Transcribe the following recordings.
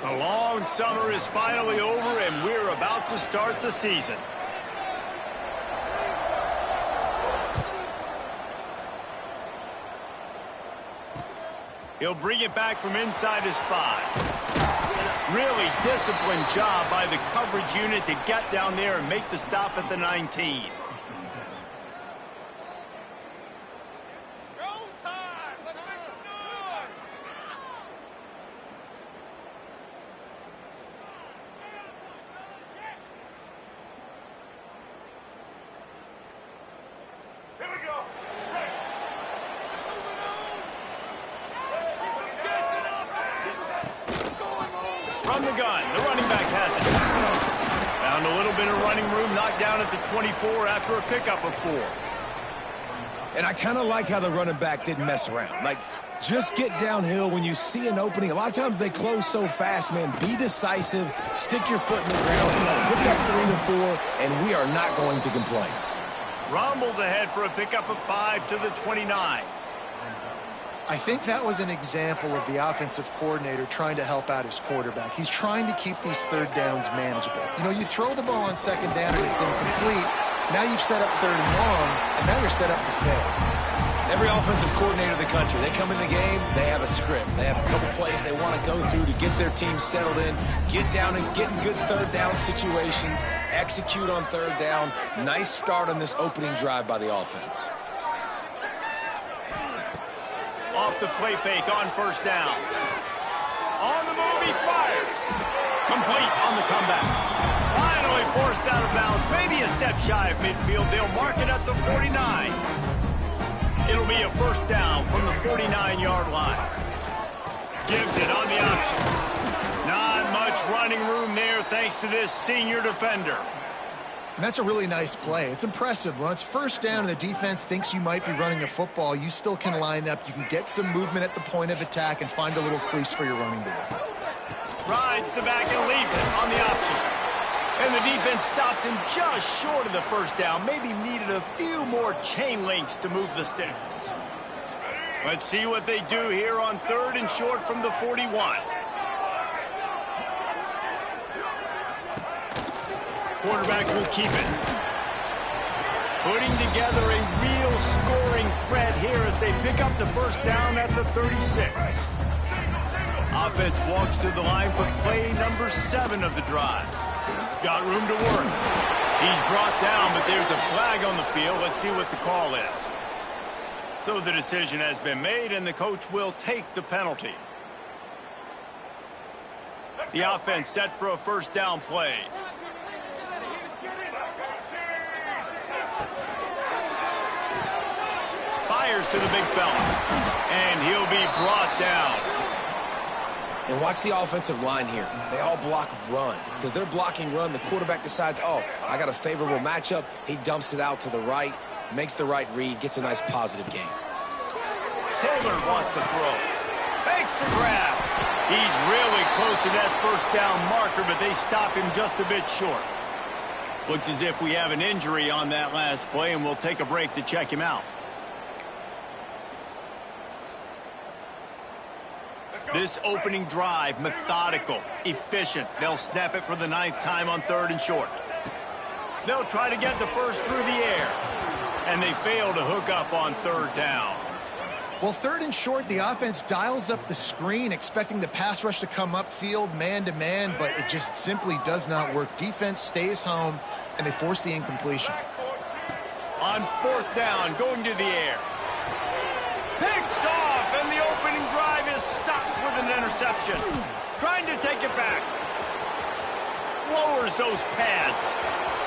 The long summer is finally over, and we're about to start the season. He'll bring it back from inside his 5. Really disciplined job by the coverage unit to get down there and make the stop at the 19. From the gun, the running back has it. Found a little bit of running room, knocked down at the 24 after a pickup of 4. And I kind of like how the running back didn't mess around. Like, just get downhill when you see an opening. A lot of times they close so fast, man. Be decisive, stick your foot in the ground, hit that 3 to 4, and we are not going to complain. Rumbles ahead for a pickup of 5 to the 29. I think that was an example of the offensive coordinator trying to help out his quarterback. He's trying to keep these third downs manageable. You know, you throw the ball on second down and it's incomplete. Now you've set up third and long, and now you're set up to fail. Every offensive coordinator in the country, they come in the game, they have a script. They have a couple plays they want to go through to get their team settled in, get down and get in good third down situations, execute on third down. Nice start on this opening drive by the offense. Off the play fake on first down. On the move, he fires. Complete on the comeback. Finally forced out of bounds, maybe a step shy of midfield. They'll mark it at the 49. It'll be a first down from the 49-yard line. Gives it on the option. Not much running room there thanks to this senior defender. And that's a really nice play. It's impressive. When it's first down and the defense thinks you might be running the football, you still can line up. You can get some movement at the point of attack and find a little crease for your running back. Rides the back and leaves it on the option. And the defense stops him just short of the first down. Maybe needed a few more chain links to move the sticks. Let's see what they do here on 3rd and short from the 41. Quarterback will keep it. Putting together a real scoring threat here as they pick up the first down at the 36. Offense walks to the line for play number 7 of the drive. Got room to work. He's brought down, but there's a flag on the field. Let's see what the call is. So the decision has been made, and the coach will take the penalty. The offense set for a first down play. Fires to the big fella, and he'll be brought down. And watch the offensive line here. They all block run. Because they're blocking run, the quarterback decides, oh, I got a favorable matchup. He dumps it out to the right, makes the right read, gets a nice positive gain. Taylor wants to throw. Makes the grab. He's really close to that first down marker, but they stop him just a bit short. Looks as if we have an injury on that last play, and we'll take a break to check him out. This opening drive, methodical, efficient. They'll snap it for the 9th time on 3rd and short. They'll try to get the first through the air, and they fail to hook up on 3rd down. Well, 3rd and short, the offense dials up the screen, expecting the pass rush to come upfield, man-to-man, but it just simply does not work. Defense stays home, and they force the incompletion. On 4th down, going to the air. Picked off, and the opening drive is stopped with an interception. Trying to take it back. Lowers those pads.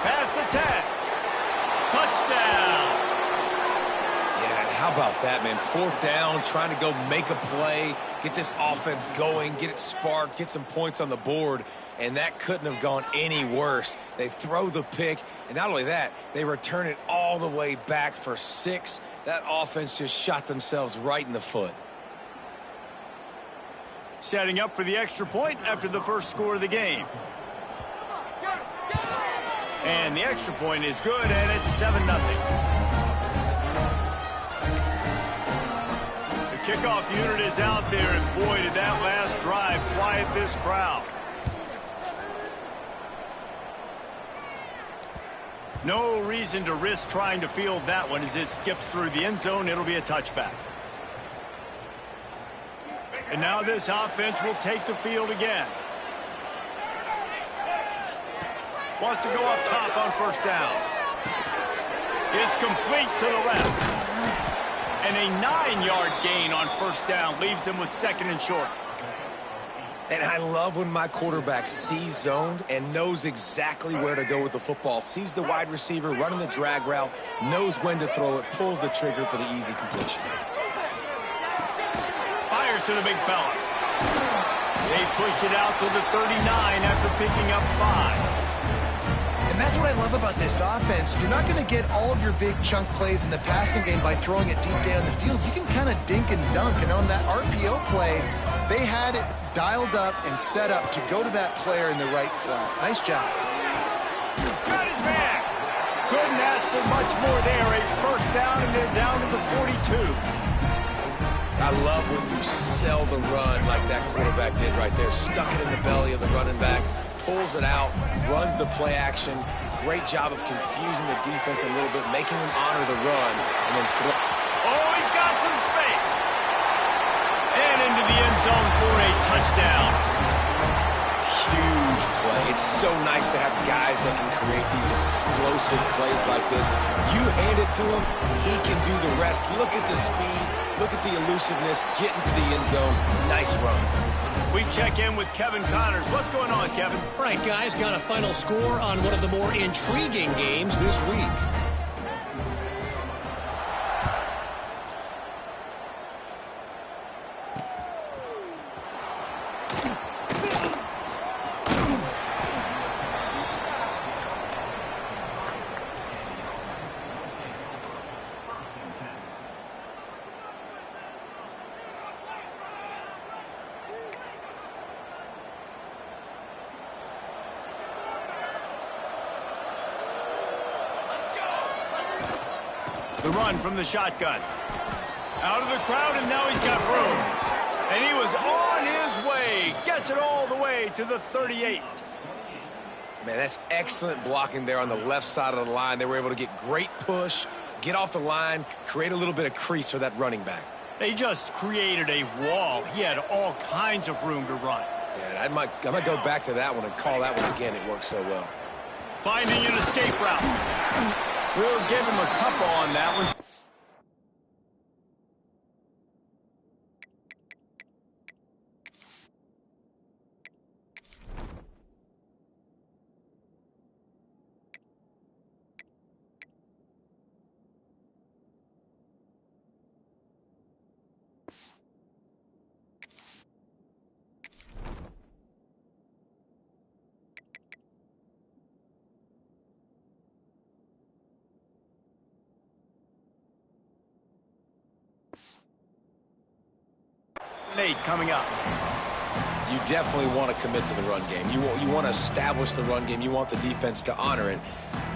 Past the 10. Touchdown. Yeah, how about that, man? 4th down, trying to go make a play, get this offense going, get it sparked, get some points on the board, and that couldn't have gone any worse. They throw the pick, and not only that, they return it all the way back for 6. That offense just shot themselves right in the foot. Setting up for the extra point after the first score of the game. And the extra point is good, and it's 7-0. The kickoff unit is out there, and boy, did that last drive quiet this crowd. No reason to risk trying to field that one as it skips through the end zone. It'll be a touchback. And now this offense will take the field again. Wants to go up top on first down. It's complete to the left. And a 9-yard gain on first down leaves him with 2nd and short. And I love when my quarterback sees zoned and knows exactly where to go with the football. Sees the wide receiver running the drag route, knows when to throw it, pulls the trigger for the easy completion. Fires to the big fella. They pushed it out to the 39 after picking up 5. And that's what I love about this offense. You're not going to get all of your big chunk plays in the passing game by throwing it deep down the field. You can kind of dink and dunk. And on that RPO play, they had it dialed up and set up to go to that player in the right flat. Nice job. Got his man. Couldn't ask for much more there. A first down, and they're down to the 42. I love when you sell the run like that quarterback did right there. Stuck it in the belly of the running back, pulls it out, runs the play action. Great job of confusing the defense a little bit, making them honor the run, and then throw. Oh, he's got some space. And into the end zone for a touchdown. Huge play. It's so nice to have guys that can create these explosive plays like this. You hand it to him, he can do the rest. Look at the speed. Look at the elusiveness. Get into the end zone. Nice run. We check in with Kevin Connors. What's going on, Kevin? All right, guys, got a final score on one of the more intriguing games this week. The run from the shotgun. Out of the crowd, and now he's got room. And he was on his way. Gets it all the way to the 38. Man, that's excellent blocking there on the left side of the line. They were able to get great push, get off the line, create a little bit of crease for that running back. They just created a wall. He had all kinds of room to run. Yeah, I might go back to that one and call that one again. It worked so well. Finding an escape route. We'll give him a couple on that one. Nate coming up. You definitely want to commit to the run game. You want to establish the run game. You want the defense to honor it.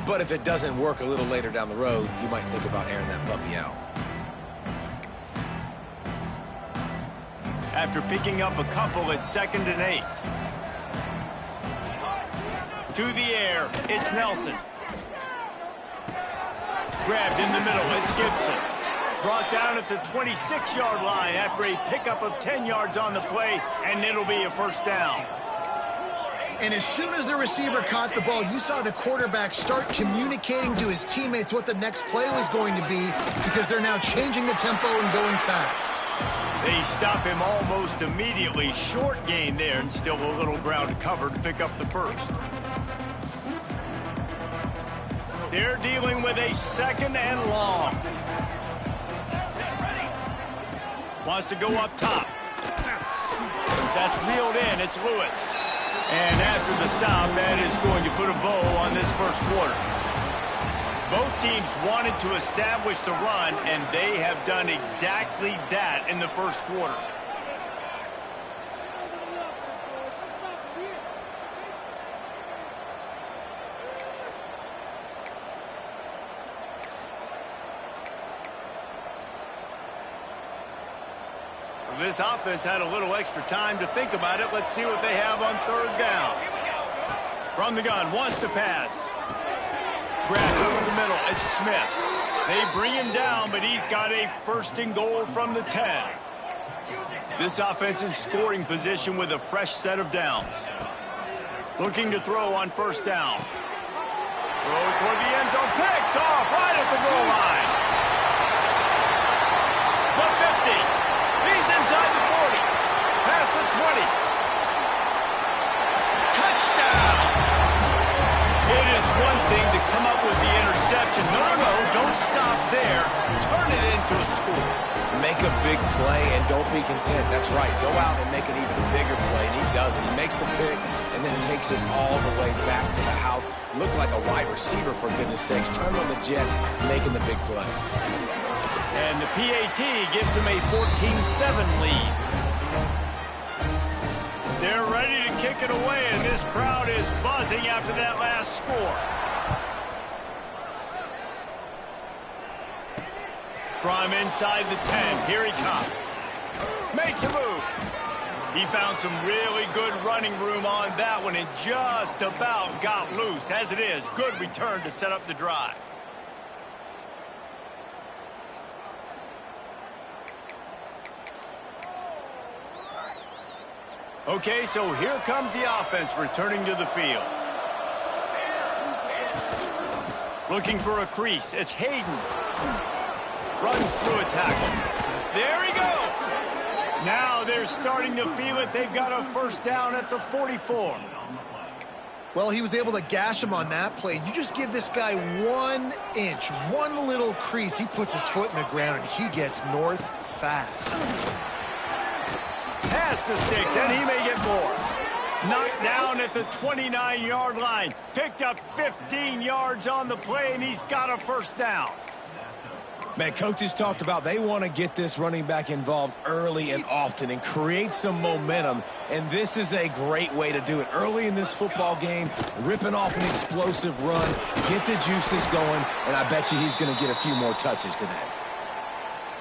But if it doesn't work a little later down the road, you might think about airing that puppy out. After picking up a couple, it's 2nd and 8. To the air, it's Nelson. Grabbed in the middle, it's Gibson. Brought down at the 26-yard line after a pickup of 10 yards on the play, and it'll be a first down. And as soon as the receiver caught the ball, you saw the quarterback start communicating to his teammates what the next play was going to be, because they're now changing the tempo and going fast. They stop him almost immediately. Short gain there, and still a little ground to cover to pick up the first. They're dealing with a 2nd and long. Wants to go up top. That's reeled in. It's Lewis. And after the stop, that is going to put a bow on this first quarter. Both teams wanted to establish the run, and they have done exactly that in the first quarter. This offense had a little extra time to think about it. Let's see what they have on 3rd down. From the gun, wants to pass. Grab Smith. They bring him down, but he's got a first and goal from the 10. This offense in scoring position with a fresh set of downs. Looking to throw on first down. Throw toward the end zone. Picked off right at the goal line. The 50. He's inside the 40. Past the 20. Touchdown. It is one thing to come up with the interception. No, don't stop there. Turn it into a score. Make a big play and don't be content. That's right. Go out and make an even bigger play, and he does it. He makes the pick and then takes it all the way back to the house. Looked like a wide receiver, for goodness sakes. Turn on the Jets, making the big play. And the PAT gives him a 14-7 lead. They're ready to kick it away, and this crowd is buzzing after that last score. From inside the 10, here he comes. Makes a move. He found some really good running room on that one and just about got loose. As it is, good return to set up the drive. Okay, so here comes the offense returning to the field. Looking for a crease. It's Hayden. Runs through a tackle. There he goes. Now they're starting to feel it. They've got a first down at the 44. Well, he was able to gash him on that play. You just give this guy 1 inch, one little crease. He puts his foot in the ground, and he gets north fast. Pass the sticks, and he may get more. Knocked down at the 29-yard line. Picked up 15 yards on the play, and he's got a first down. Man, coaches talked about they want to get this running back involved early and often and create some momentum, and this is a great way to do it. Early in this football game, ripping off an explosive run, get the juices going, and I bet you he's going to get a few more touches today.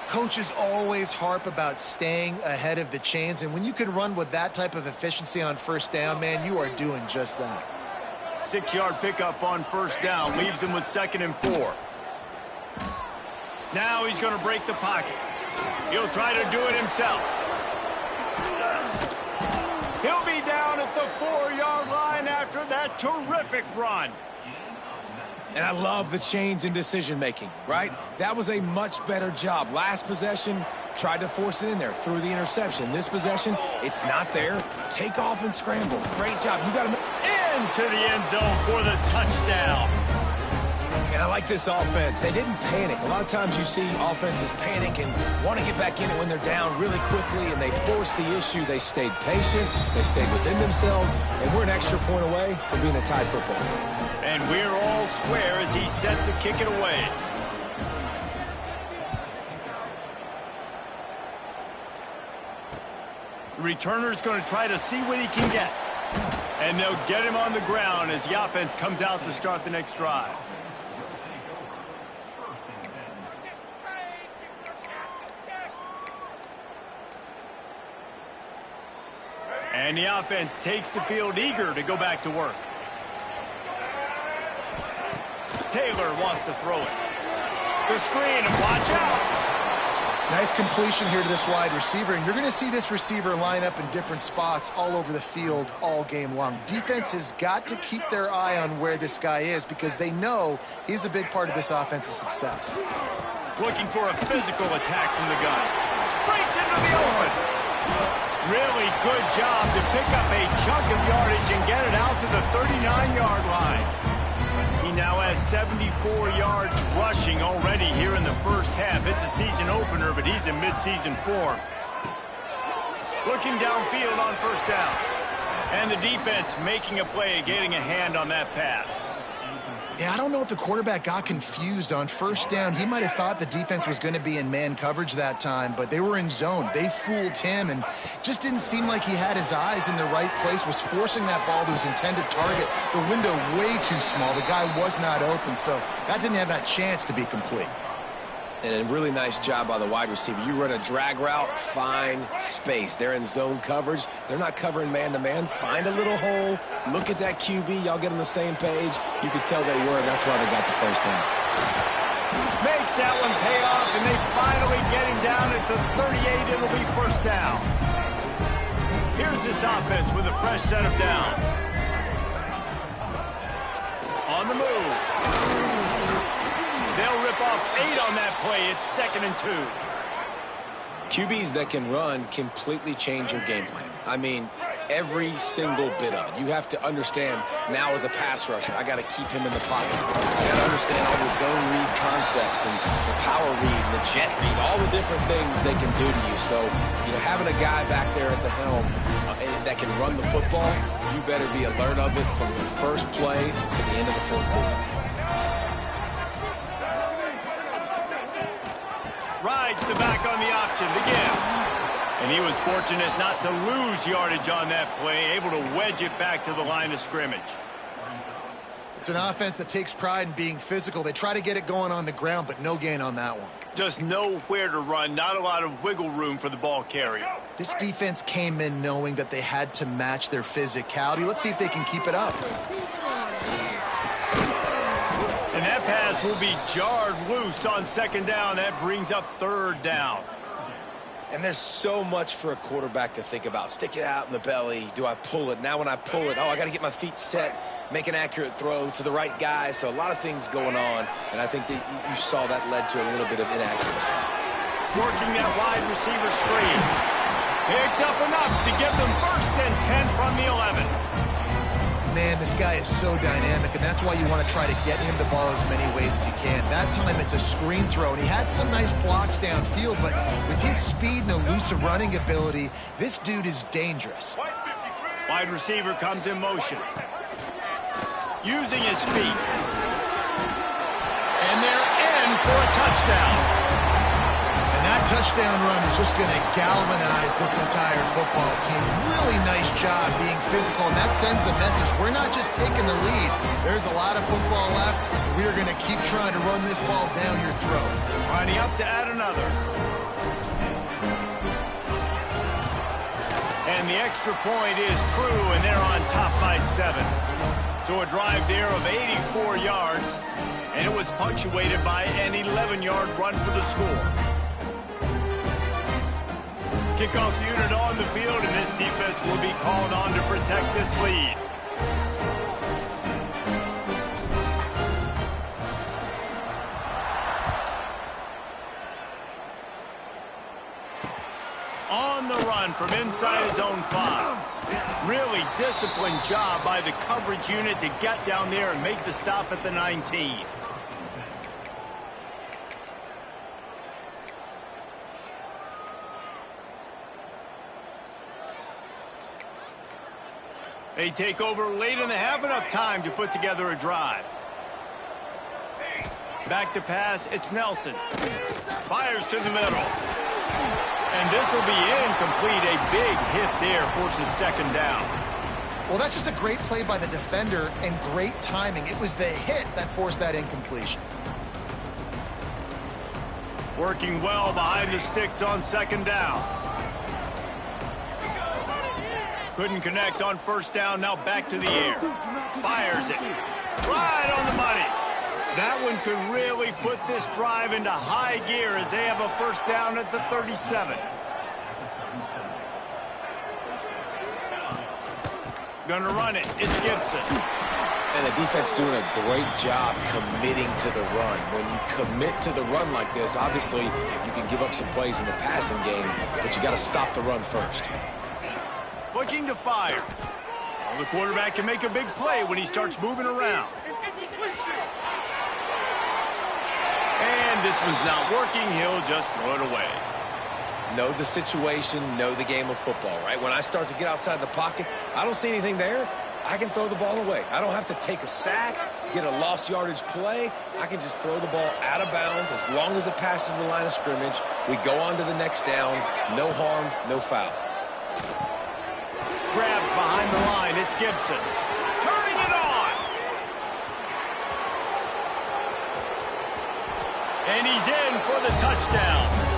Coaches always harp about staying ahead of the chains, and when you can run with that type of efficiency on first down, man, you are doing just that. 6-yard pickup on first down leaves him with 2nd and 4. Now he's going to break the pocket. He'll try to do it himself. He'll be down at the 4-yard line after that terrific run. And I love the change in decision-making, right? That was a much better job. Last possession, tried to force it in there, threw the interception. This possession, it's not there. Take off and scramble. Great job. You got to into the end zone for the touchdown. And I like this offense. They didn't panic. A lot of times you see offenses panic and want to get back in it when they're down really quickly, and they force the issue. They stayed patient. They stayed within themselves, and we're an extra point away from being a tied football game. And we're all square as he's set to kick it away. The returner's going to try to see what he can get. And they'll get him on the ground as the offense comes out to start the next drive. And the offense takes the field eager to go back to work. Taylor wants to throw it. The screen, and watch out. Nice completion here to this wide receiver, and you're going to see this receiver line up in different spots all over the field all game long. Defense has got to keep their eye on where this guy is because they know he's a big part of this offense's success. Looking for a physical attack from the gun. Breaks into the open. Really good job to pick up a chunk of yardage and get it out to the 39-yard line. He now has 74 yards rushing already here in the first half. It's a season opener, but he's in midseason form. Looking downfield on first down. And the defense making a play, getting a hand on that pass. Yeah, I don't know if the quarterback got confused on first down. He might have thought the defense was going to be in man coverage that time, but they were in zone. They fooled him and just didn't seem like he had his eyes in the right place, was forcing that ball to his intended target. The window way too small. The guy was not open, so that didn't have that chance to be complete. And a really nice job by the wide receiver. You run a drag route, find space. They're in zone coverage. They're not covering man-to-man. Find a little hole. Look at that QB. Y'all get on the same page. You could tell they were, and that's why they got the first down. Makes that one pay off, and they finally get him down at the 38. It'll be first down. Here's this offense with a fresh set of downs. On the move. They'll rip off 8 on that play. It's 2nd and 2. QBs that can run completely change your game plan. I mean, every single bit of it. You have to understand now as a pass rusher, I got to keep him in the pocket. I got to understand all the zone read concepts and the power read and the jet read, all the different things they can do to you. So, having a guy back there at the helm that can run the football, you better be alert of it from the first play to the end of the fourth quarter. Rides the back on the option, the give. And he was fortunate not to lose yardage on that play, able to wedge it back to the line of scrimmage. It's an offense that takes pride in being physical. They try to get it going on the ground, but no gain on that one. Just nowhere to run, not a lot of wiggle room for the ball carrier. This defense came in knowing that they had to match their physicality. Let's see if they can keep it up. And that pass will be jarred loose on 2nd down. That brings up 3rd down. And there's so much for a quarterback to think about. Stick it out in the belly. Do I pull it? Now when I pull it, I got to get my feet set, make an accurate throw to the right guy. So a lot of things going on, and I think that you saw that led to a little bit of inaccuracy. Working that wide receiver screen. Picks up enough to give them 1st and 10 from the 11. Man, this guy is so dynamic, and that's why you want to try to get him the ball as many ways as you can. That time it's a screen throw, and he had some nice blocks downfield, but with his speed and elusive running ability, this dude is dangerous. Wide receiver comes in motion. Using his feet. And they're in for a touchdown. And that touchdown run is just going to galvanize this entire football team. Really nice job being physical, and that sends a message. We're not just taking the lead. There's a lot of football left. We are going to keep trying to run this ball down your throat. Lining up to add another. And the extra point is true, and they're on top by 7. So a drive there of 84 yards, and it was punctuated by an 11-yard run for the score. Kickoff unit on the field, and this defense will be called on to protect this lead. On the run from inside his own 5. Really disciplined job by the coverage unit to get down there and make the stop at the 19. They take over late in the half, enough time to put together a drive. Back to pass, it's Nelson. Fires to the middle. And this will be incomplete. A big hit there forces 2nd down. Well, that's just a great play by the defender and great timing. It was the hit that forced that incompletion. Working well behind the sticks on 2nd down. Couldn't connect on 1st down, now back to the air. Fires it. Right on the money. That one could really put this drive into high gear as they have a 1st down at the 37. Gonna run it. It's Gibson. And the defense doing a great job committing to the run. When you commit to the run like this, obviously you can give up some plays in the passing game, but you got to stop the run first. Looking to fire. Well, the quarterback can make a big play when he starts moving around. And this one's not working. He'll just throw it away. Know the situation, know the game of football, right? When I start to get outside the pocket, I don't see anything there. I can throw the ball away. I don't have to take a sack, get a lost yardage play. I can just throw the ball out of bounds as long as it passes the line of scrimmage. We go on to the next down. No harm, no foul. Grabbed behind the line. It's Gibson. Turning it on. And he's in for the touchdown.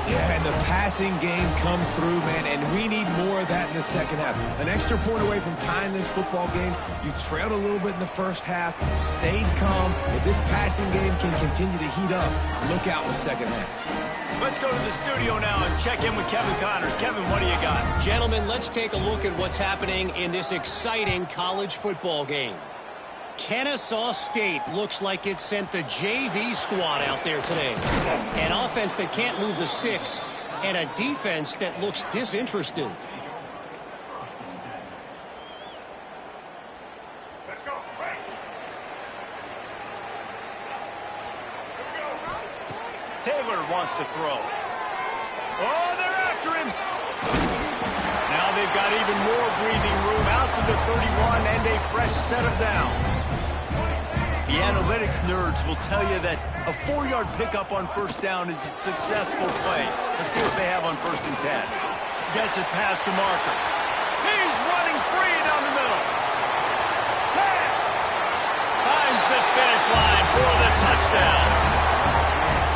Yeah, and the passing game comes through, man, and we need more of that in the second half. An extra point away from tying this football game. You trailed a little bit in the first half, stayed calm. If this passing game can continue to heat up, look out in the second half. Let's go to the studio now and check in with Kevin Connors. Kevin, what do you got? Gentlemen, let's take a look at what's happening in this exciting college football game. Kennesaw State looks like it sent the JV squad out there today. An offense that can't move the sticks and a defense that looks disinterested. Taylor wants to throw. Oh, they're after him. Now they've got even more breathing room out to the 31 and a fresh set of downs. The analytics nerds will tell you that a 4-yard pickup on first down is a successful play. Let's see what they have on 1st and 10. Gets it past the marker. He's running free down the middle. 10. Finds the finish line for the touchdown.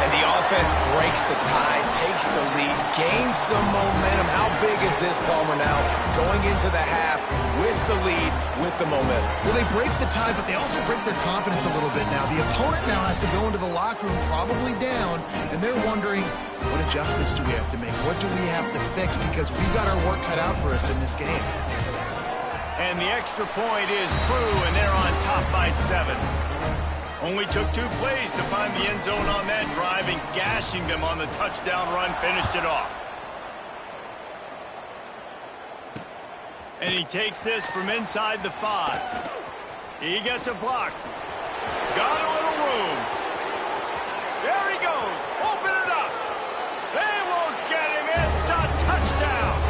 And the offense breaks the tie, takes the lead, gains some momentum. How big is this, Palmer, now? Going into the half with the lead, with the momentum. Well, they break the tie, but they also break their confidence a little bit now. The opponent now has to go into the locker room probably down, and they're wondering, what adjustments do we have to make? What do we have to fix? Because we've got our work cut out for us in this game. And the extra point is true, and they're on top by 7. Only took 2 plays to find the end zone on that drive, and gashing them on the touchdown run finished it off. And he takes this from inside the 5. He gets a block. Got a little room. There he goes. Open it up. They won't get him. It's a touchdown.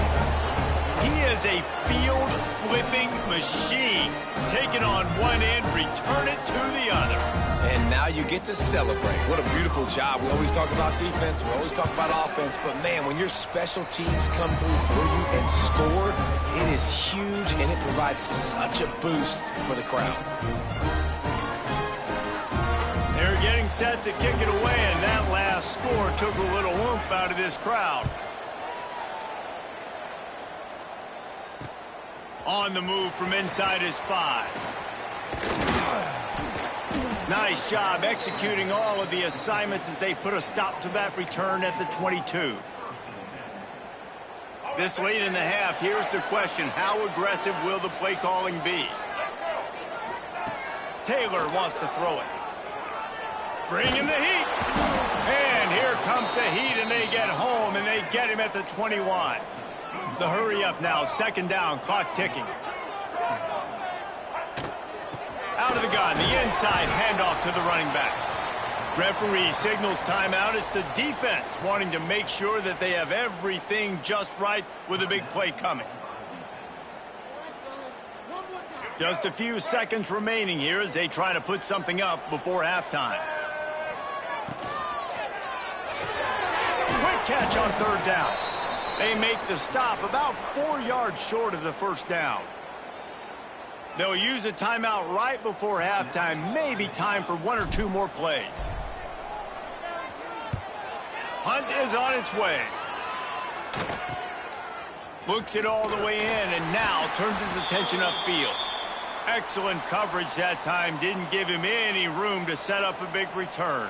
He is a field-flipping machine. Take it on one end, return it to the other. And now you get to celebrate. What a beautiful job. We always talk about defense. We always talk about offense. But, man, when your special teams come through for you and score, it is huge, and it provides such a boost for the crowd. They're getting set to kick it away, and that last score took a little oomph out of this crowd. On the move from inside his 5. Nice job executing all of the assignments as they put a stop to that return at the 22. This late in the half, here's the question. How aggressive will the play calling be? Taylor wants to throw it. Bringing the heat. And here comes the heat, and they get home, and they get him at the 21. The hurry up now, 2nd down, clock ticking. Out of the gun, the inside handoff to the running back. Referee signals timeout. It's the defense wanting to make sure that they have everything just right with a big play coming. Just a few seconds remaining here as they try to put something up before halftime. Quick catch on 3rd down. They make the stop about 4 yards short of the 1st down. They'll use a timeout right before halftime. Maybe time for 1 or 2 more plays. Hunt is on its way. Looks it all the way in and now turns his attention upfield. Excellent coverage that time. Didn't give him any room to set up a big return.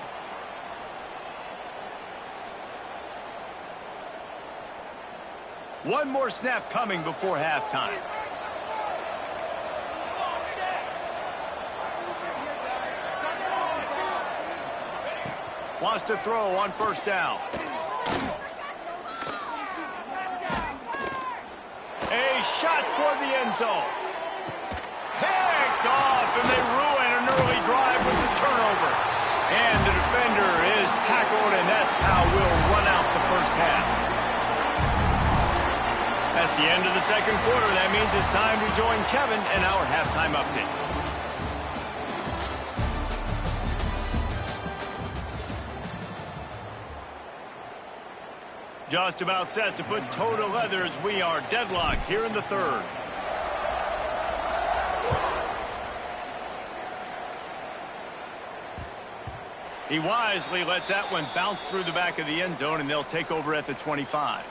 One more snap coming before halftime. Wants to throw on 1st down. A shot toward the end zone. Picked off, and they ruin an early drive with the turnover. And the defender is tackled, and that's how we'll run out the 1st half. That's the end of the 2nd quarter. That means it's time to join Kevin in our halftime update. Just about set to put toe to leather as we are deadlocked here in the 3rd. He wisely lets that one bounce through the back of the end zone, and they'll take over at the 25.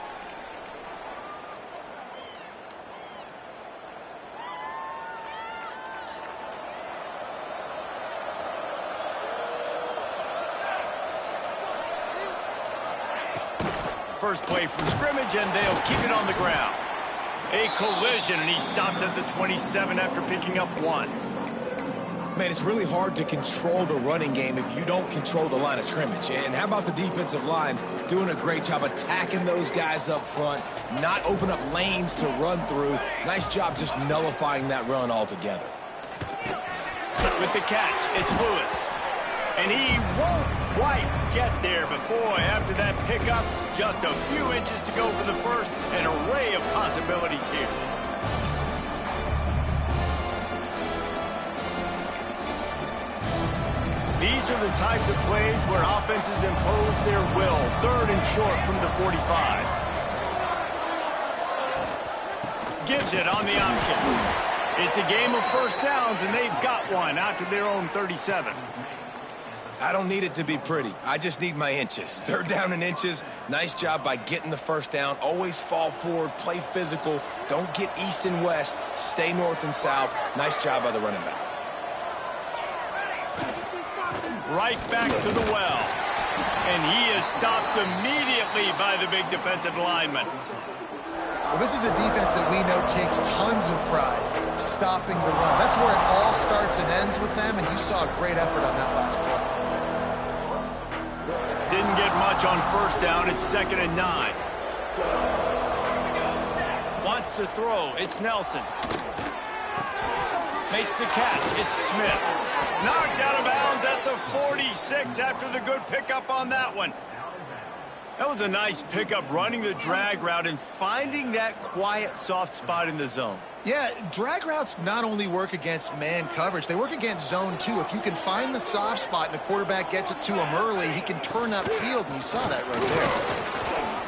First play from scrimmage, and they'll keep it on the ground. A collision, and he's stopped at the 27 after picking up 1. Man, it's really hard to control the running game if you don't control the line of scrimmage. And how about the defensive line doing a great job attacking those guys up front, not open up lanes to run through. Nice job just nullifying that run altogether. With the catch, it's Lewis. And he won't quite get there, but boy, after that pickup, just a few inches to go for the first. An array of possibilities here. These are the types of plays where offenses impose their will. 3rd and short from the 45. Gives it on the option. It's a game of first downs, and they've got one out to their own 37. I don't need it to be pretty. I just need my inches. 3rd down and inches. Nice job by getting the first down. Always fall forward, play physical. Don't get east and west. Stay north and south. Nice job by the running back. Right back to the well. And he is stopped immediately by the big defensive lineman. Well, this is a defense that we know takes tons of pride stopping the run. That's where it all starts and ends with them, and you saw a great effort on that last play. Didn't get much on first down. It's 2nd and 9. Wants to throw. It's Nelson. Makes the catch. It's Smith. Knocked out of bounds at the 46 after the good pickup on that one. That was a nice pickup, running the drag route and finding that quiet, soft spot in the zone. Yeah, drag routes not only work against man coverage, they work against zone too. If you can find the soft spot and the quarterback gets it to him early, he can turn upfield, and you saw that right there.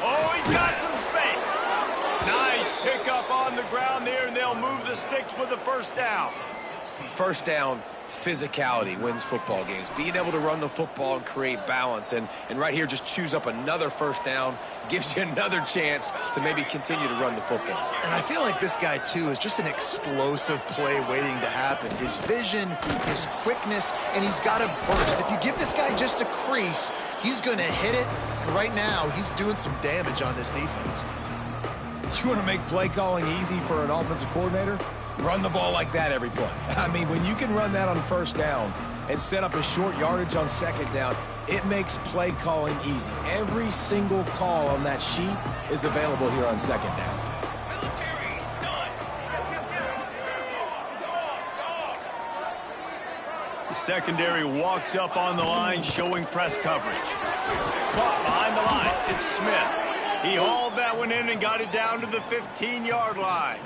Oh, he's got some space. Nice pickup on the ground there, and they'll move the sticks with the first down. First down, physicality wins football games. Being able to run the football and create balance. And right here, just choose up another first down. Gives you another chance to maybe continue to run the football. And I feel like this guy, too, is just an explosive play waiting to happen. His vision, his quickness, and he's got a burst. If you give this guy just a crease, he's going to hit it. And right now, he's doing some damage on this defense. You want to make play calling easy for an offensive coordinator? Run the ball like that every play. I mean, when you can run that on first down and set up a short yardage on second down, it makes play calling easy. Every single call on that sheet is available here on second down. The secondary walks up on the line, showing press coverage. Caught behind the line. It's Smith. He hauled that one in and got it down to the 15-yard line.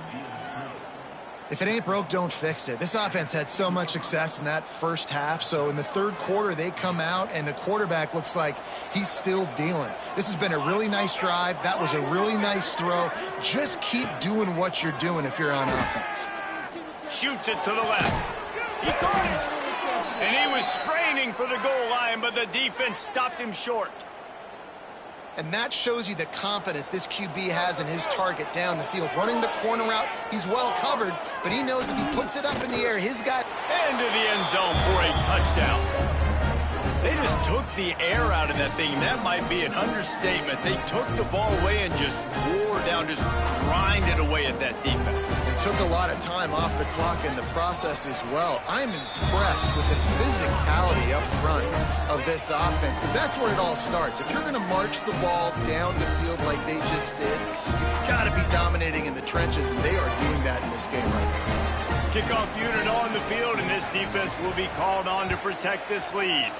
If it ain't broke, don't fix it. This offense had so much success in that first half, so in the 3rd quarter, they come out, and the quarterback looks like he's still dealing. This has been a really nice drive. That was a really nice throw. Just keep doing what you're doing if you're on offense. Shoots it to the left. He caught it. And he was straining for the goal line, but the defense stopped him short. And that shows you the confidence this QB has in his target down the field. Running the corner route, he's well covered, but he knows if he puts it up in the air, his guy... Into the end zone for a touchdown. They just took the air out of that thing. That might be an understatement. They took the ball away and just wore down, just grinded away at that defense. It took a lot of time off the clock in the process as well. I'm impressed with the physicality up front of this offense, because that's where it all starts. If you're going to march the ball down the field like they just did, you've got to be dominating in the trenches, and they are doing that in this game right now. Kickoff unit on the field, and this defense will be called on to protect this lead.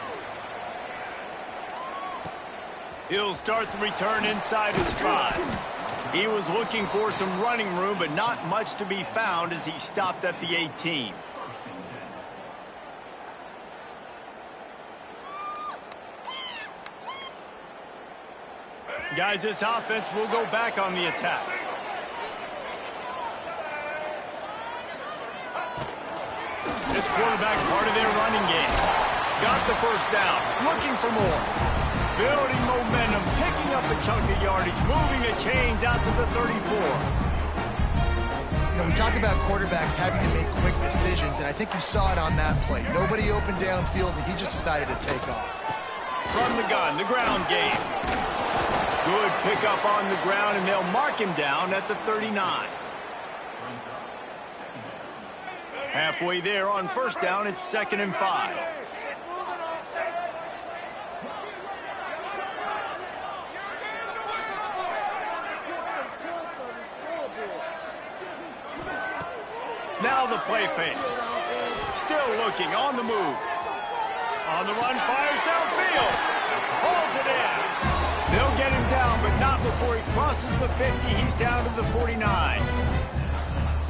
He'll start the return inside his 5. He was looking for some running room, but not much to be found as he stopped at the 18. Guys, this offense will go back on the attack. This quarterback part of their running game. Got the first down. Looking for more. Building momentum. Picking up a chunk of yardage. Moving the chains out to the 34. You know, we talk about quarterbacks having to make quick decisions, and I think you saw it on that play. Nobody open downfield, and he just decided to take off. From the gun, the ground game. Good pickup on the ground, and they'll mark him down at the 39. Halfway there on first down, it's 2nd and 5. Now the play fake. Still looking, on the move. On the run, fires downfield. Pulls it in. They'll get him down, but not before he crosses the 50. He's down to the 49.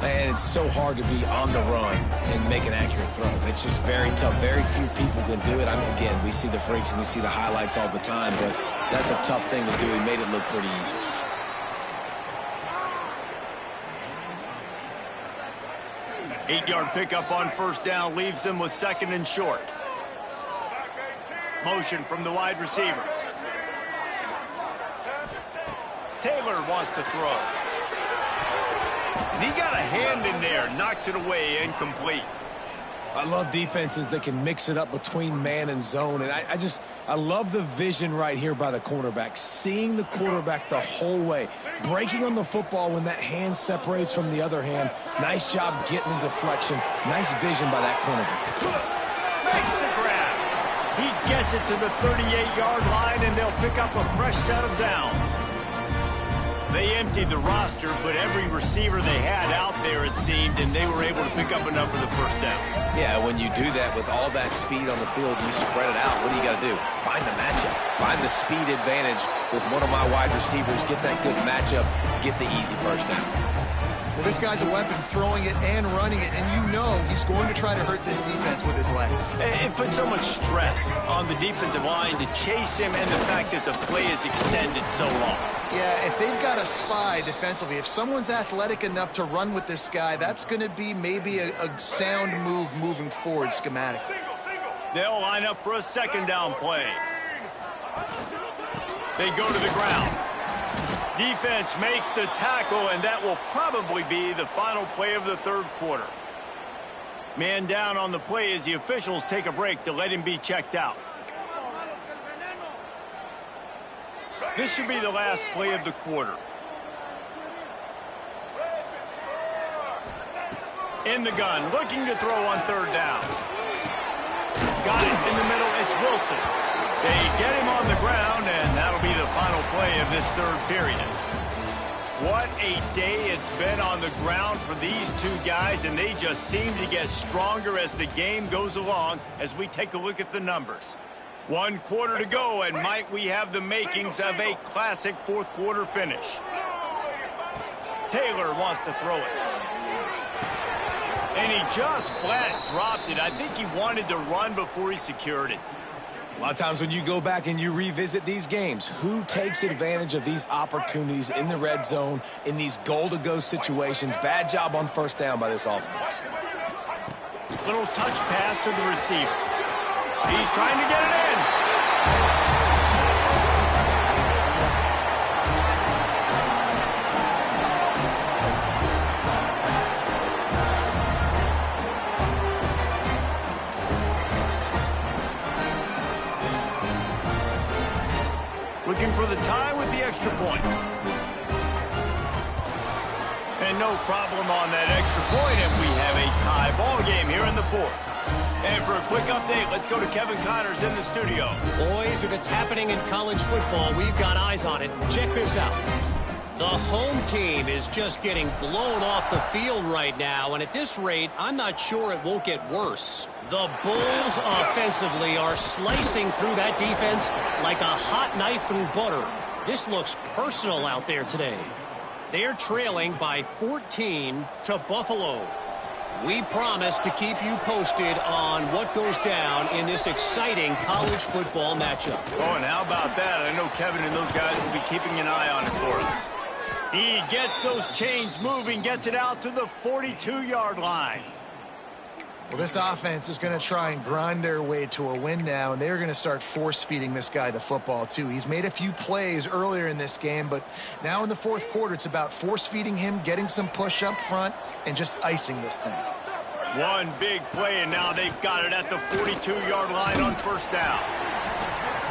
Man, it's so hard to be on the run and make an accurate throw. It's just very tough. Very few people can do it. I mean, again, we see the freaks and we see the highlights all the time, but that's a tough thing to do. He made it look pretty easy. Eight-yard pickup on first down leaves them with 2nd and short. Motion from the wide receiver. Taylor wants to throw. And he got a hand in there, knocks it away, incomplete. I love defenses that can mix it up between man and zone, and I love the vision right here by the cornerback, seeing the quarterback the whole way, breaking on the football when that hand separates from the other hand. Nice job getting the deflection. Nice vision by that cornerback. Makes the grab. He gets it to the 38-yard line, and they'll pick up a fresh set of downs. They emptied the roster, but every receiver they had out there, it seemed, and they were able to pick up enough for the first down. Yeah, when you do that with all that speed on the field, you spread it out. What do you got to do? Find the matchup. Find the speed advantage with one of my wide receivers. Get that good matchup. Get the easy first down. Well, this guy's a weapon, throwing it and running it, and you know he's going to try to hurt this defense with his legs. It puts so much stress on the defensive line to chase him, and the fact that the play is extended so long. Yeah, if they've got a spy defensively, if someone's athletic enough to run with this guy, that's going to be maybe a sound move moving forward schematically. They'll line up for a 2nd down play. They go to the ground. Defense makes the tackle, and that will probably be the final play of the 3rd quarter. Man down on the play as the officials take a break to let him be checked out. This should be the last play of the quarter. In the gun, looking to throw on 3rd down. Got it in the middle, it's Wilson. They get him on the ground, and that'll be the final play of this 3rd period. What a day it's been on the ground for these two guys, and they just seem to get stronger as the game goes along as we take a look at the numbers. 1 quarter to go, and might we have the makings of a classic 4th quarter finish. Taylor wants to throw it. And he just flat dropped it. I think he wanted to run before he secured it. A lot of times when you go back and you revisit these games, who takes advantage of these opportunities in the red zone, in these goal-to-go situations? Bad job on first down by this offense. Little touch pass to the receiver. He's trying to get it in. Looking for the tie with the extra point. And no problem on that extra point, and we have a tie ball game here in the 4th. And for a quick update, let's go to Kevin Connors in the studio. Boys, if it's happening in college football, we've got eyes on it. Check this out. The home team is just getting blown off the field right now, and at this rate, I'm not sure it won't get worse. The Bulls offensively are slicing through that defense like a hot knife through butter. This looks personal out there today. They're trailing by 14 to Buffalo. We promise to keep you posted on what goes down in this exciting college football matchup. Oh, and how about that? I know Kevin and those guys will be keeping an eye on it for us. He gets those chains moving, gets it out to the 42-yard line. Well, this offense is going to try and grind their way to a win now, and they're going to start force-feeding this guy the football, too. He's made a few plays earlier in this game, but now in the fourth quarter, it's about force-feeding him, getting some push up front, and just icing this thing. One big play, and now they've got it at the 42-yard line on first down.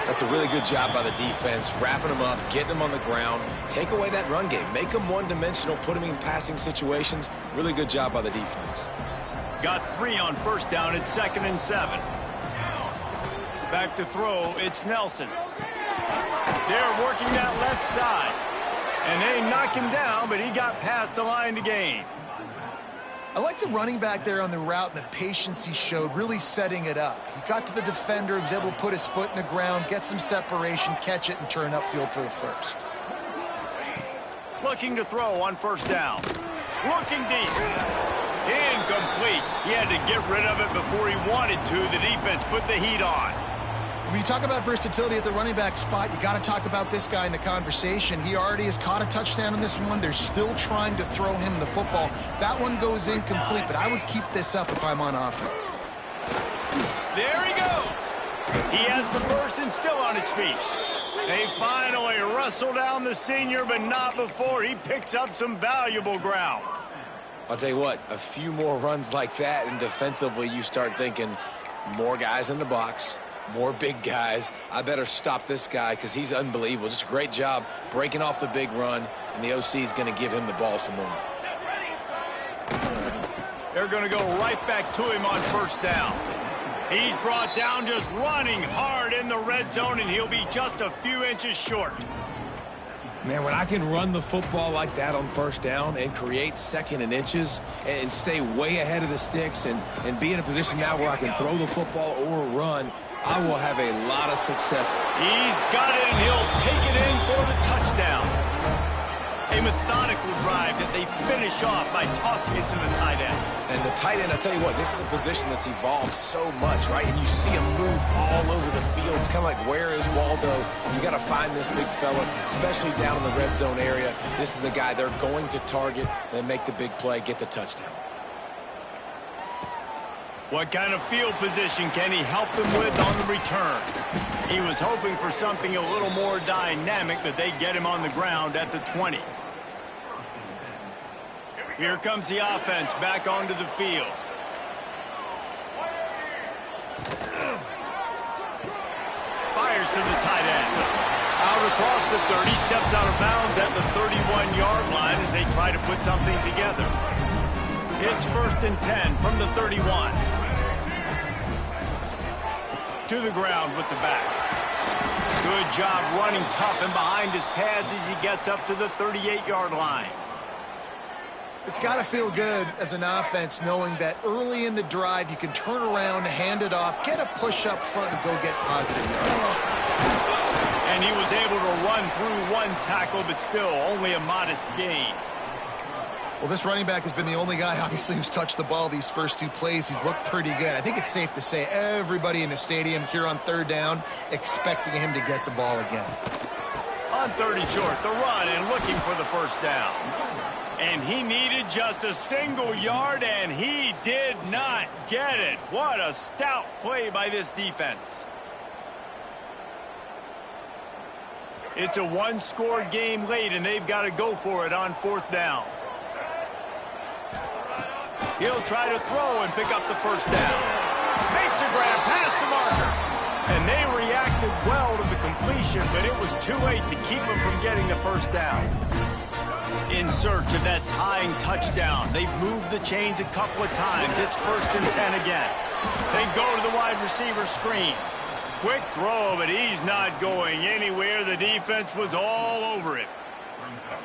That's a really good job by the defense, wrapping them up, getting them on the ground, take away that run game, make them one-dimensional, put them in passing situations. Really good job by the defense. Got 3 on first down. It's 2nd and 7. Back to throw. It's Nelson. They're working that left side. And they knock him down, but he got past the line to gain. I like the running back there on the route and the patience he showed, really setting it up. He got to the defender, he was able to put his foot in the ground, get some separation, catch it, and turn upfield for the first. Looking to throw on first down. Looking deep. Incomplete. He had to get rid of it before he wanted to. The defense put the heat on. When you talk about versatility at the running back spot, you got to talk about this guy in the conversation. He already has caught a touchdown in this one. They're still trying to throw him the football. That one goes incomplete, but I would keep this up if I'm on offense. There he goes. He has the first and still on his feet. They finally wrestle down the senior, but not before he picks up some valuable ground. I'll tell you what, a few more runs like that, and defensively you start thinking more guys in the box, more big guys. I better stop this guy because he's unbelievable. Just a great job breaking off the big run, and the OC is going to give him the ball some more. They're going to go right back to him on first down. He's brought down just running hard in the red zone, and he'll be just a few inches short. Man, when I can run the football like that on first down and create 2nd and inches and stay way ahead of the sticks and be in a position now where I can throw the football or run, I will have a lot of success. He's got it, and he'll take it in for the touchdown. A methodical drive that they finish off by tossing it to the tight end. And the tight end, I tell you what, this is a position that's evolved so much, right? And you see him move all over the field. It's kind of like, where is Waldo? You got to find this big fella, especially down in the red zone area. This is the guy they're going to target and make the big play, get the touchdown. What kind of field position can he help them with on the return? He was hoping for something a little more dynamic, but they get him on the ground at the 20. Here comes the offense back onto the field. Fires to the tight end. Out across the 30, steps out of bounds at the 31-yard line as they try to put something together. It's 1st and 10 from the 31. To the ground with the back. Good job running tough and behind his pads as he gets up to the 38-yard line. It's got to feel good as an offense knowing that early in the drive you can turn around, hand it off, get a push up front, and go get positive yardage. And he was able to run through one tackle, but still only a modest gain. Well, this running back has been the only guy, obviously, who's touched the ball these first 2 plays. He's looked pretty good. I think it's safe to say everybody in the stadium here on third down expecting him to get the ball again. On 30 short, the run and looking for the first down. And he needed just a single yard, and he did not get it. What a stout play by this defense. It's a one-score game late, and they've got to go for it on 4th down. He'll try to throw and pick up the first down. Makes a grab past the marker. And they reacted well to the completion, but it was too late to keep him from getting the first down. In search of that tying touchdown, they've moved the chains a couple of times. It's 1st and 10 again. They go to the wide receiver screen. Quick throw, but he's not going anywhere. The defense was all over it.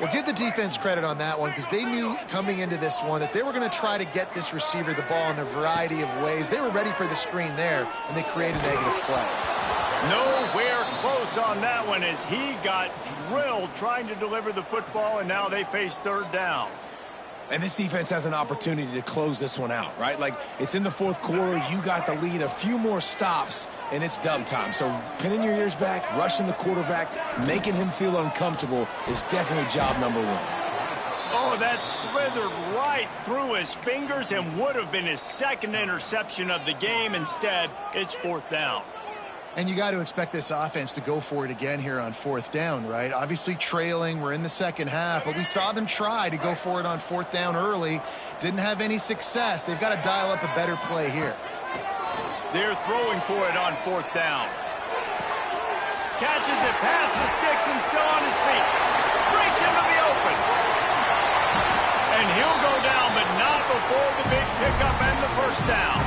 Well, give the defense credit on that one because they knew coming into this one that they were going to try to get this receiver the ball in a variety of ways. They were ready for the screen there, and they created a negative play. Nowhere close on that one as he got drilled trying to deliver the football, and now they face 3rd down. And this defense has an opportunity to close this one out, right? Like, it's in the 4th quarter, you got the lead, a few more stops, and it's dub time. So pinning your ears back, rushing the quarterback, making him feel uncomfortable is definitely job number 1. Oh, Oh, that slithered right through his fingers and would have been his second interception of the game. Instead, it's 4th down. And you got to expect this offense to go for it again here on 4th down, right? Obviously trailing, we're in the second half, but we saw them try to go for it on 4th down early. Didn't have any success. They've got to dial up a better play here. They're throwing for it on 4th down. Catches it past the sticks and still on his feet. Breaks into the open. And he'll go down, but not before the big pickup and the 1st down.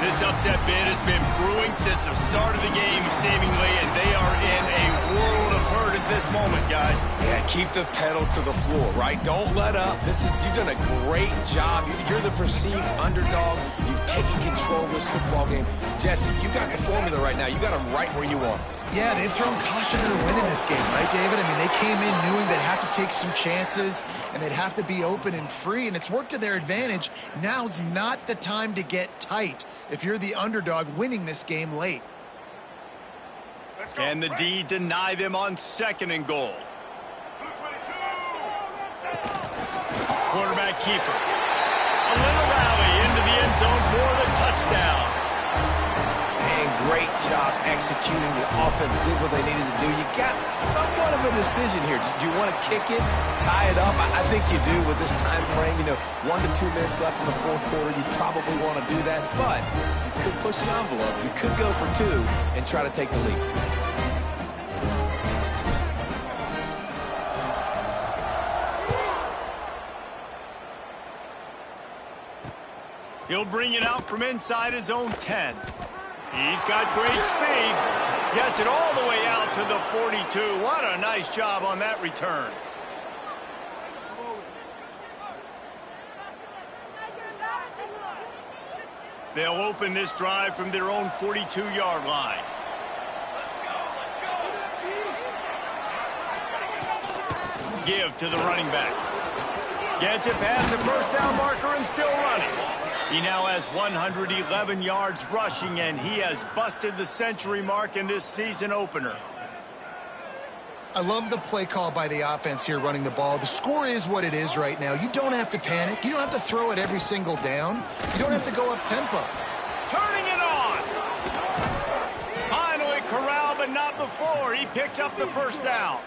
This upset bid has been brewing since the start of the game, seemingly, and they are in a world of hurt at this moment, guys. Yeah, keep the pedal to the floor, right? Don't let up. You've done a great job. You're the perceived underdog. You've taken control of this football game. Jesse, you got the formula right now. You got them right where you want them. Yeah, they've thrown caution to the wind in this game, right, David? I mean, they came in knowing they'd have to take some chances and they'd have to be open and free, and it's worked to their advantage. Now's not the time to get tight if you're the underdog winning this game late. Can the D deny them on 2nd and goal? Quarterback keeper. A little rally into the end zone for the touchdown. And great job executing. The offense did what they needed to do. You got somewhat of a decision here. Do you want to kick it, tie it up? I think you do with this time frame. 1 to 2 minutes left in the 4th quarter. You probably want to do that, but you could push the envelope. You could go for 2 and try to take the lead. He'll bring it out from inside his own 10. He's got great speed. Gets it all the way out to the 42. What a nice job on that return. They'll open this drive from their own 42-yard line. Give to the running back. Gets it past the 1st down marker and still running. He now has 111 yards rushing, and he has busted the century mark in this season opener. I love the play call by the offense here running the ball. The score is what it is right now. You don't have to panic. You don't have to throw it every single down. You don't have to go up tempo. Turning it on. Finally corralled, but not before. He picked up the 1st down.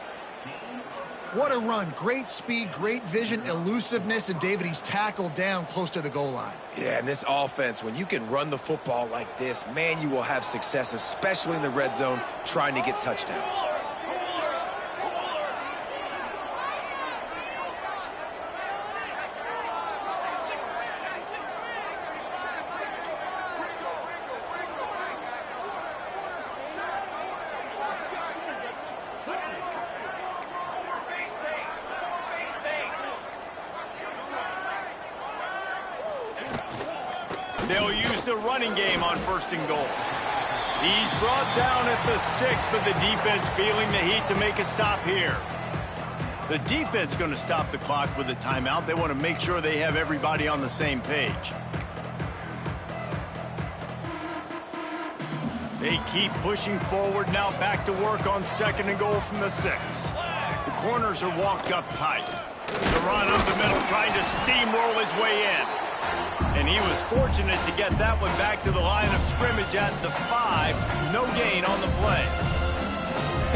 What a run. Great speed, great vision, elusiveness, and David, he's tackled down close to the goal line. Yeah, and this offense, when you can run the football like this, man, you will have success, especially in the red zone, trying to get touchdowns. They'll use the running game on 1st and goal. He's brought down at the 6, but the defense feeling the heat to make a stop here. The defense going to stop the clock with a timeout. They want to make sure they have everybody on the same page. They keep pushing forward now, back to work on 2nd and goal from the 6. The corners are walked up tight. The run up the middle, trying to steamroll his way in. And he was fortunate to get that one back to the line of scrimmage at the 5. No gain on the play.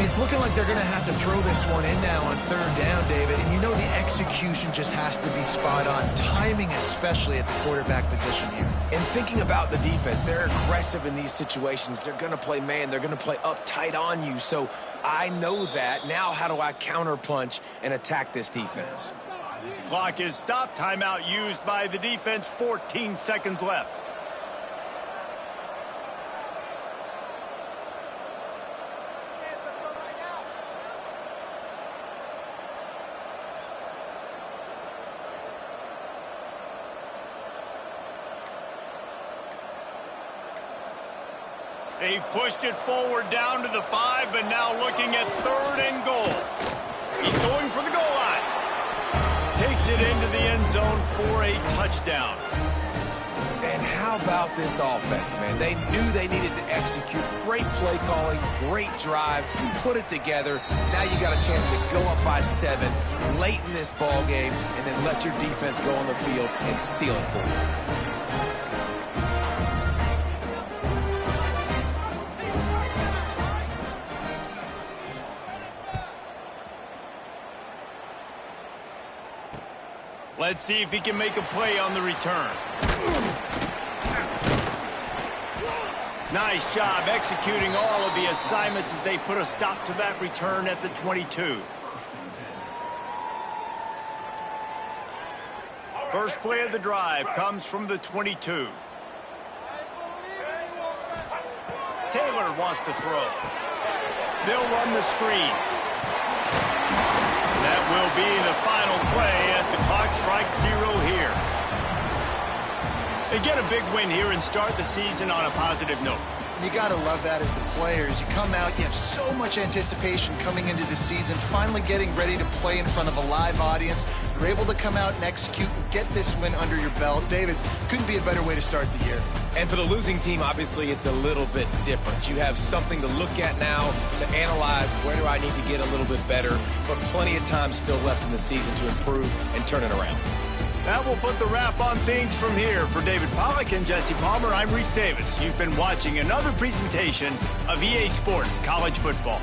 It's looking like they're going to have to throw this one in now on 3rd down, David. And you know the execution just has to be spot on. Timing especially at the quarterback position here. And thinking about the defense, they're aggressive in these situations. They're going to play man. They're going to play up tight on you. So I know that. Now how do I counterpunch and attack this defense? Clock is stopped. Timeout used by the defense. 14 seconds left. They've pushed it forward down to the 5, but now looking at 3rd and goal. He's going for the goal line. Takes it into the end zone for a touchdown. And how how about this offense, man? They knew they needed to execute. Great play calling, great drive, put it together. Now you got a chance to go up by 7 late in this ball game and then let your defense go on the field and seal it for you. Let's see if he can make a play on the return. Nice job executing all of the assignments as they put a stop to that return at the 22. First play of the drive comes from the 22. Taylor wants to throw. They'll run the screen. That will be the final play as the clock strikes 0 here. They get a big win here and start the season on a positive note. You got to love that as the players. You come out, you have so much anticipation coming into the season, finally getting ready to play in front of a live audience. You're able to come out and execute and get this win under your belt. David, couldn't be a better way to start the year. And for the losing team, obviously, it's a little bit different. You have something to look at now to analyze where do I need to get a little bit better, but plenty of time still left in the season to improve and turn it around. That will put the wrap on things from here. For David Pollack and Jesse Palmer, I'm Reese Davis. You've been watching another presentation of EA Sports College Football.